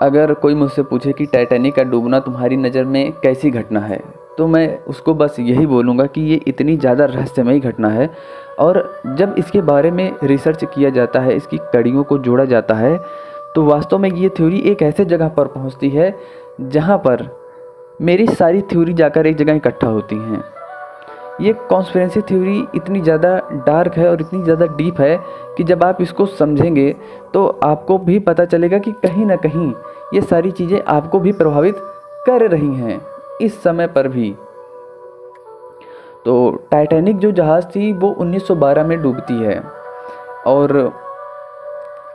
अगर कोई मुझसे पूछे कि टाइटैनिक का डूबना तुम्हारी नज़र में कैसी घटना है, तो मैं उसको बस यही बोलूँगा कि ये इतनी ज़्यादा रहस्यमयी घटना है। और जब इसके बारे में रिसर्च किया जाता है, इसकी कड़ियों को जोड़ा जाता है, तो वास्तव में ये थ्योरी एक ऐसे जगह पर पहुँचती है जहाँ पर मेरी सारी थ्योरी जाकर एक जगह इकट्ठा होती हैं। ये कॉन्स्पिरेसी थ्योरी इतनी ज़्यादा डार्क है और इतनी ज़्यादा डीप है कि जब आप इसको समझेंगे तो आपको भी पता चलेगा कि कहीं ना कहीं ये सारी चीज़ें आपको भी प्रभावित कर रही हैं इस समय पर भी। तो टाइटैनिक जो जहाज़ थी वो 1912 में डूबती है। और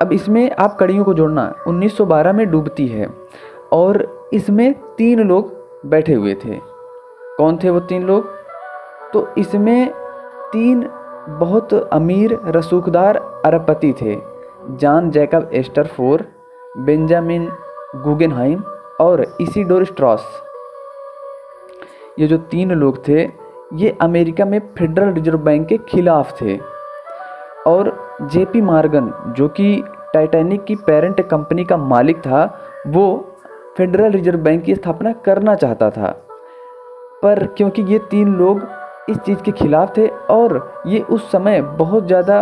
अब इसमें आप कड़ियों को जोड़ना, 1912 में डूबती है और इसमें 3 लोग बैठे हुए थे। कौन थे वो 3 लोग? तो इसमें 3 बहुत अमीर रसूखदार अरबपति थे, John Jacob Astor four, Benjamin Guggenheim और इसिडोर स्ट्रॉस। ये जो 3 लोग थे ये अमेरिका में फेडरल रिजर्व बैंक के खिलाफ थे। और जेपी मॉर्गन जो कि टाइटैनिक की पेरेंट कंपनी का मालिक था, वो फेडरल रिजर्व बैंक की स्थापना करना चाहता था, पर क्योंकि ये 3 लोग इस चीज़ के खिलाफ थे और ये उस समय बहुत ज़्यादा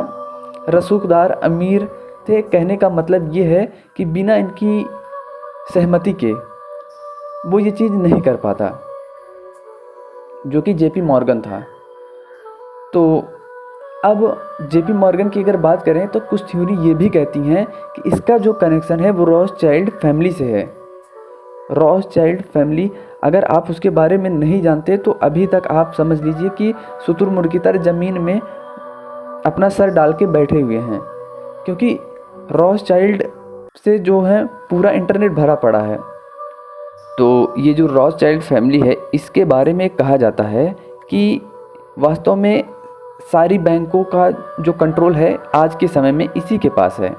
रसूखदार अमीर थे, कहने का मतलब ये है कि बिना इनकी सहमति के वो ये चीज़ नहीं कर पाता, जो कि जेपी मॉर्गन था। तो अब जेपी मॉर्गन की अगर बात करें तो कुछ थ्योरी ये भी कहती हैं कि इसका जो कनेक्शन है वो रॉथस्चाइल्ड फैमिली से है। रॉथस्चाइल्ड फैमिली, अगर आप उसके बारे में नहीं जानते तो अभी तक आप समझ लीजिए कि शुतुरमुर्ग की तरह ज़मीन में अपना सर डाल के बैठे हुए हैं, क्योंकि रॉथस्चाइल्ड से जो है पूरा इंटरनेट भरा पड़ा है। तो ये जो रॉथस्चाइल्ड फैमिली है, इसके बारे में कहा जाता है कि वास्तव में सारी बैंकों का जो कंट्रोल है आज के समय में इसी के पास है।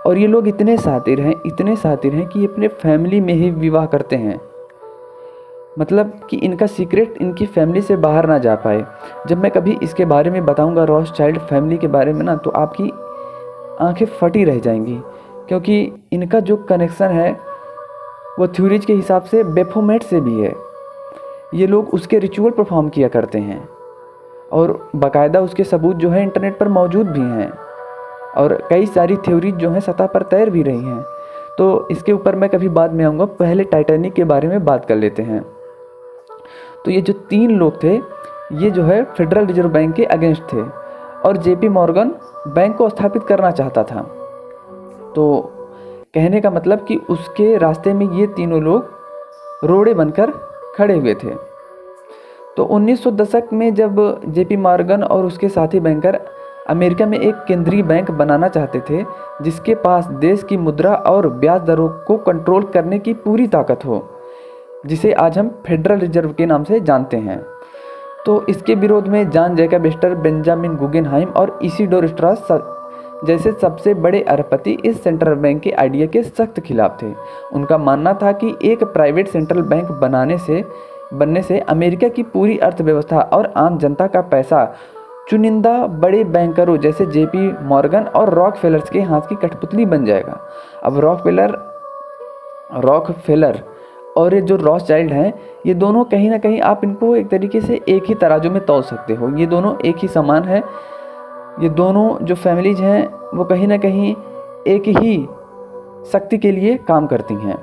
और ये लोग इतने शातिर हैं कि ये अपने फैमिली में ही विवाह करते हैं, मतलब कि इनका सीक्रेट इनकी फैमिली से बाहर ना जा पाए। जब मैं कभी इसके बारे में बताऊंगा रॉथस्चाइल्ड फैमिली के बारे में ना, तो आपकी आंखें फटी रह जाएंगी, क्योंकि इनका जो कनेक्शन है वो थ्योरीज के हिसाब से बेफोमेट से भी है। ये लोग उसके रिचुअल परफॉर्म किया करते हैं और बाकायदा उसके सबूत जो है इंटरनेट पर मौजूद भी हैं, और कई सारी थ्योरीज जो हैं सतह पर तैर भी रही हैं। तो इसके ऊपर मैं कभी बाद में आऊँगा, पहले टाइटैनिक के बारे में बात कर लेते हैं। तो ये जो 3 लोग थे ये जो है फेडरल रिजर्व बैंक के अगेंस्ट थे और जेपी मॉर्गन बैंक को स्थापित करना चाहता था। तो कहने का मतलब कि उसके रास्ते में ये तीनों लोग रोड़े बनकर खड़े हुए थे। तो 1900 दशक में जब जेपी मॉर्गन और उसके साथी बैंकर अमेरिका में एक केंद्रीय बैंक बनाना चाहते थे जिसके पास देश की मुद्रा और ब्याज दरों को कंट्रोल करने की पूरी ताकत हो, जिसे आज हम फेडरल रिजर्व के नाम से जानते हैं, तो इसके विरोध में John Jacob ester, Benjamin Guggenheim और इसिडोर स्ट्रॉस जैसे सबसे बड़े अरबपति इस सेंट्रल बैंक के आइडिया के सख्त खिलाफ थे। उनका मानना था कि एक प्राइवेट सेंट्रल बैंक बनने से अमेरिका की पूरी अर्थव्यवस्था और आम जनता का पैसा चुनिंदा बड़े बैंकरों जैसे जेपी मॉर्गन और रॉकफेलर्स के हाथ की कठपुतली बन जाएगा। अब रॉकफेलर और ये जो रॉथस्चाइल्ड हैं, ये दोनों कहीं ना कहीं आप इनको एक तरीके से एक ही तराजू में तौल सकते हो। ये दोनों एक ही समान है। ये दोनों जो फैमिलीज हैं वो कहीं ना कहीं एक ही शक्ति के लिए काम करती हैं।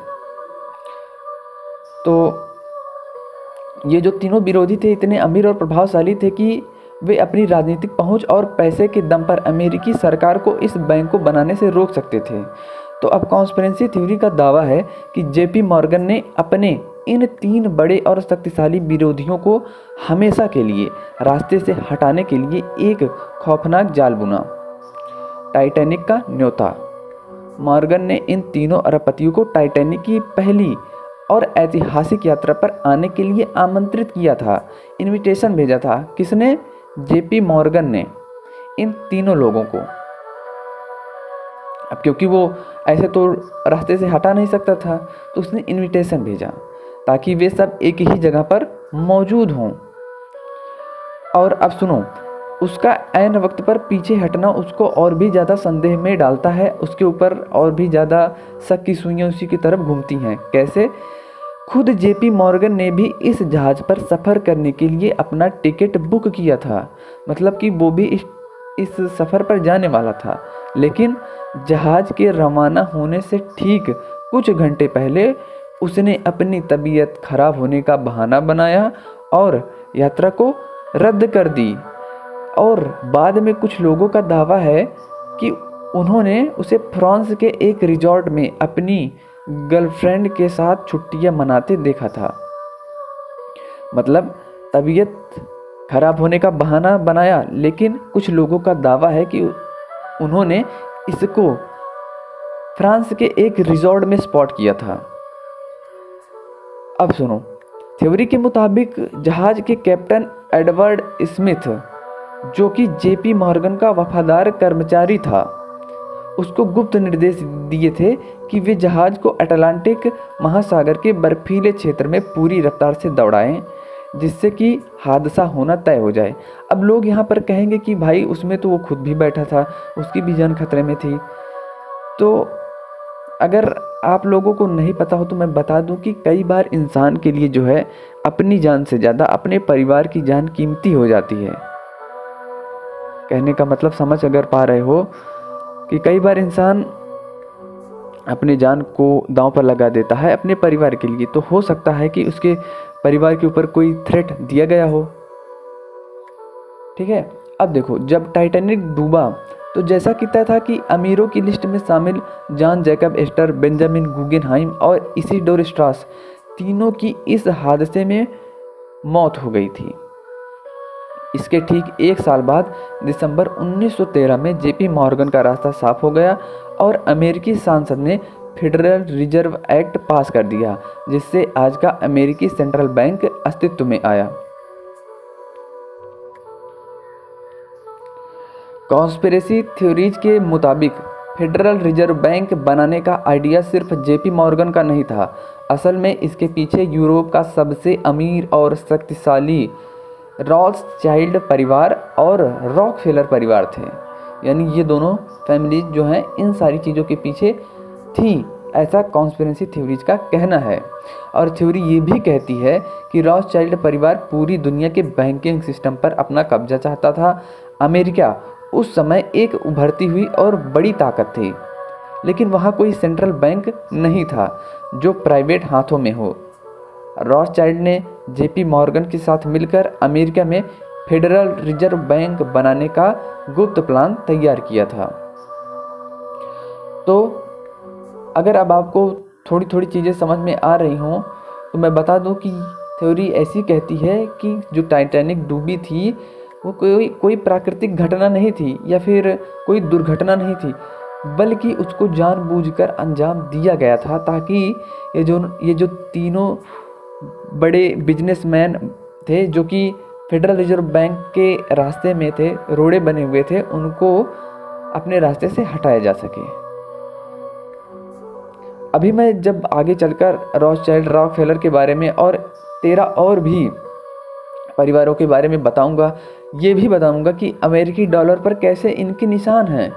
तो ये जो तीनों विरोधी थे इतने अमीर और प्रभावशाली थे कि वे अपनी राजनीतिक पहुंच और पैसे के दम पर अमेरिकी सरकार को इस बैंक को बनाने से रोक सकते थे। तो अब कॉन्स्पिरेसी थ्योरी का दावा है कि जेपी मॉर्गन ने अपने इन 3 बड़े और शक्तिशाली विरोधियों को हमेशा के लिए रास्ते से हटाने के लिए एक खौफनाक जाल बुना। टाइटैनिक का न्योता। मॉर्गन ने इन तीनों अरबपतियों को टाइटैनिक की पहली और ऐतिहासिक यात्रा पर आने के लिए आमंत्रित किया था, इनविटेशन भेजा था। किसने? जेपी मॉर्गन ने इन तीनों लोगों को। अब क्योंकि वो ऐसे तो रास्ते से हटा नहीं सकता था, तो उसने इनविटेशन भेजा ताकि वे सब एक ही जगह पर मौजूद हों। और अब सुनो, उसका ऐन वक्त पर पीछे हटना उसको और भी ज़्यादा संदेह में डालता है, उसके ऊपर और भी ज़्यादा शक की सुइयां उसी की तरफ घूमती हैं। कैसे? खुद जेपी मॉर्गन ने भी इस जहाज़ पर सफ़र करने के लिए अपना टिकट बुक किया था, मतलब कि वो भी इस सफ़र पर जाने वाला था। लेकिन जहाज़ के रवाना होने से ठीक कुछ घंटे पहले उसने अपनी तबीयत खराब होने का बहाना बनाया और यात्रा को रद्द कर दी। और बाद में कुछ लोगों का दावा है कि उन्होंने उसे फ्रांस के एक रिजॉर्ट में अपनी गर्लफ्रेंड के साथ छुट्टियां मनाते देखा था। मतलब तबीयत खराब होने का बहाना बनाया, लेकिन कुछ लोगों का दावा है कि उन्होंने इसको फ्रांस के एक रिजॉर्ट में स्पॉट किया था। अब सुनो, थ्योरी के मुताबिक जहाज के कैप्टन एडवर्ड स्मिथ, जो कि जेपी मॉर्गन का वफादार कर्मचारी था, उसको गुप्त निर्देश दिए थे कि वे जहाज को अटलांटिक महासागर के बर्फीले क्षेत्र में पूरी रफ्तार से दौड़ाएं, जिससे कि हादसा होना तय हो जाए। अब लोग यहाँ पर कहेंगे कि भाई उसमें तो वो खुद भी बैठा था, उसकी भी जान खतरे में थी। तो अगर आप लोगों को नहीं पता हो तो मैं बता दूं कि कई बार इंसान के लिए जो है अपनी जान से ज़्यादा अपने परिवार की जान कीमती हो जाती है। कहने का मतलब समझ अगर पा रहे हो कि कई बार इंसान अपनी जान को दांव पर लगा देता है अपने परिवार के लिए। तो हो सकता है कि उसके परिवार के ऊपर कोई थ्रेट दिया गया हो। ठीक है, अब देखो, जब टाइटैनिक डूबा तो जैसा कि तय था कि अमीरों की लिस्ट में शामिल John Jacob ester, Benjamin Guggenheim और इसिडोर स्ट्रॉस, तीनों की इस हादसे में मौत हो गई थी। इसके ठीक एक साल बाद दिसंबर 1913 में जेपी मॉर्गन का रास्ता साफ हो गया और अमेरिकी संसद ने फेडरल रिजर्व एक्ट पास कर दिया, जिससे आज का अमेरिकी सेंट्रल बैंक अस्तित्व में आया। कॉन्स्पिरेसी थ्योरीज के मुताबिक फेडरल रिजर्व बैंक बनाने का आइडिया सिर्फ जेपी मॉर्गन का नहीं था। असल में इसके पीछे यूरोप का सबसे अमीर और शक्तिशाली रॉथस्चाइल्ड परिवार और रॉकफेलर परिवार थे। यानी ये दोनों फैमिलीज जो हैं इन सारी चीज़ों के पीछे थी, ऐसा कॉन्स्पिरेसी थ्योरीज का कहना है। और थ्योरी ये भी कहती है कि रॉथस्चाइल्ड परिवार पूरी दुनिया के बैंकिंग सिस्टम पर अपना कब्जा चाहता था। अमेरिका उस समय एक उभरती हुई और बड़ी ताकत थी, लेकिन वहाँ कोई सेंट्रल बैंक नहीं था जो प्राइवेट हाथों में हो। रॉथस्चाइल्ड ने जेपी मॉर्गन के साथ मिलकर अमेरिका में फेडरल रिजर्व बैंक बनाने का गुप्त प्लान तैयार किया था। तो अगर अब आपको थोड़ी थोड़ी चीज़ें समझ में आ रही हों तो मैं बता दूं कि थ्योरी ऐसी कहती है कि जो टाइटैनिक डूबी थी वो कोई प्राकृतिक घटना नहीं थी या फिर कोई दुर्घटना नहीं थी, बल्कि उसको जानबूझकर अंजाम दिया गया था ताकि ये जो तीनों बड़े बिजनेसमैन थे जो कि फेडरल रिजर्व बैंक के रास्ते में थे, रोड़े बने हुए थे, उनको अपने रास्ते से हटाया जा सके। अभी मैं जब आगे चलकर रॉथस्चाइल्ड, रॉकफेलर के बारे में और 13 और भी परिवारों के बारे में बताऊंगा, ये भी बताऊंगा कि अमेरिकी डॉलर पर कैसे इनके निशान हैं।